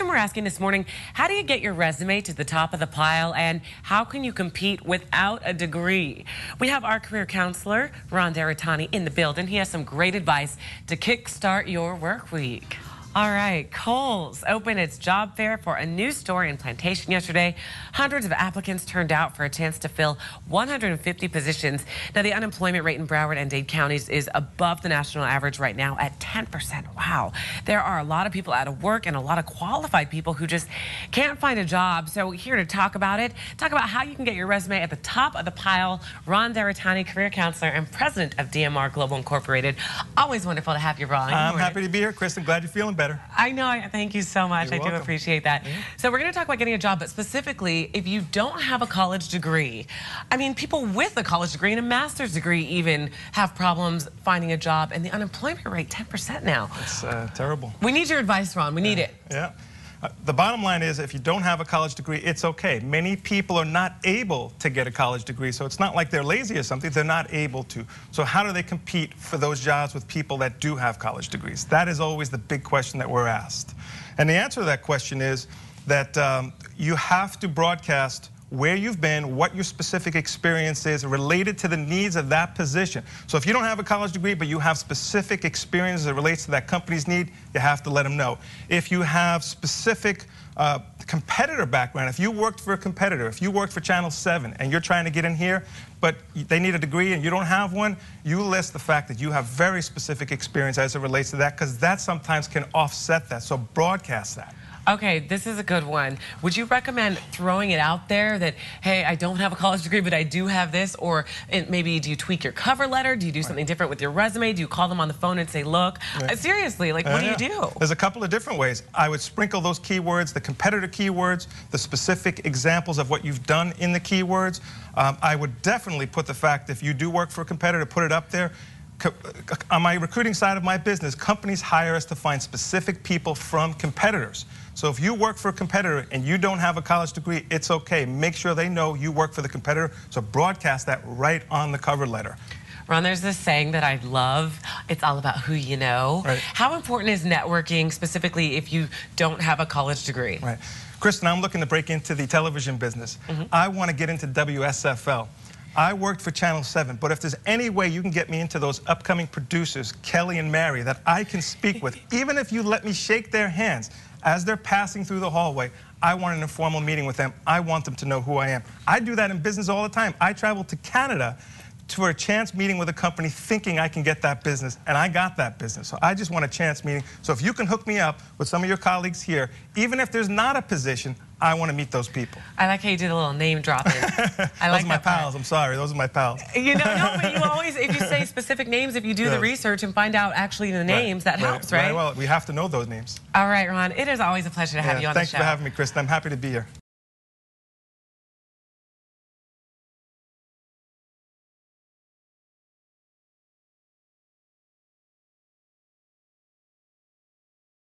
question we're asking this morning, how do you get your resume to the top of the pile, and how can you compete without a degree? We have our career counselor, Ron D'Aretani, in the building. He has some great advice to kickstart your work week. All right, Kohl's opened its job fair for a new store in Plantation yesterday. Hundreds of applicants turned out for a chance to fill 150 positions. Now, the unemployment rate in Broward and Dade counties is above the national average right now at 10%. Wow. There are a lot of people out of work and a lot of qualified people who just can't find a job. So here to talk about it, talk about how you can get your resume at the top of the pile, Ron D'Aretani, career counselor and president of DMR Global Incorporated. Always wonderful to have you, Ron. I'm happy to be here, Chris. I'm glad you're feeling better. I know. Thank you so much. You're I do welcome. appreciate that. Yeah. So we're going to talk about getting a job, but specifically, if you don't have a college degree, I mean, people with a college degree and a master's degree even have problems finding a job, and the unemployment rate, 10% now. It's terrible. We need your advice, Ron. We need it. Yeah. The bottom line is, if you don't have a college degree, it's okay. Many people are not able to get a college degree, so it's not like they're lazy or something. They're not able to. So how do they compete for those jobs with people that do have college degrees? That is always the big question that we're asked. And the answer to that question is that you have to broadcast where you've been, what your specific experience is related to the needs of that position. So if you don't have a college degree, but you have specific experience that relates to that company's need, you have to let them know. If you have specific competitor background, if you worked for a competitor, if you worked for Channel 7 and you're trying to get in here, but they need a degree and you don't have one, you list the fact that you have very specific experience as it relates to that, because that sometimes can offset that. So broadcast that. Okay, this is a good one. Would you recommend throwing it out there that, hey, I don't have a college degree, but I do have this? Or maybe do you tweak your cover letter? Do you do something different with your resume? Do you call them on the phone and say, look, seriously, like, what do you do? There's a couple of different ways. I would sprinkle those keywords, the competitor keywords, the specific examples of what you've done in the keywords. I would definitely put the fact that if you do work for a competitor, put it up there. On my recruiting side of my business, companies hire us to find specific people from competitors. So if you work for a competitor and you don't have a college degree, it's okay. Make sure they know you work for the competitor. So broadcast that right on the cover letter. Ron, there's this saying that I love. It's all about who you know. Right. How important is networking, specifically if you don't have a college degree? Right. Kristen, I'm looking to break into the television business. I want to get into WSFL. I worked for Channel 7, but if there's any way you can get me into those upcoming producers, Kelly and Mary, that I can speak with, even if you let me shake their hands as they're passing through the hallway, I want an informal meeting with them. I want them to know who I am. I do that in business all the time. I travel to Canada for a chance meeting with a company thinking I can get that business, and I got that business. So I just want a chance meeting. So if you can hook me up with some of your colleagues here, even if there's not a position, I want to meet those people. I like how you did a little name dropping. Those are my pals. I'm sorry. Those are my pals. You know, no, but you always, if you say specific names, if you do the research and find out actually the names, that helps, right? Well, we have to know those names. All right, Ron. It is always a pleasure to have you on the show. Thanks for having me, Kristen. I'm happy to be here.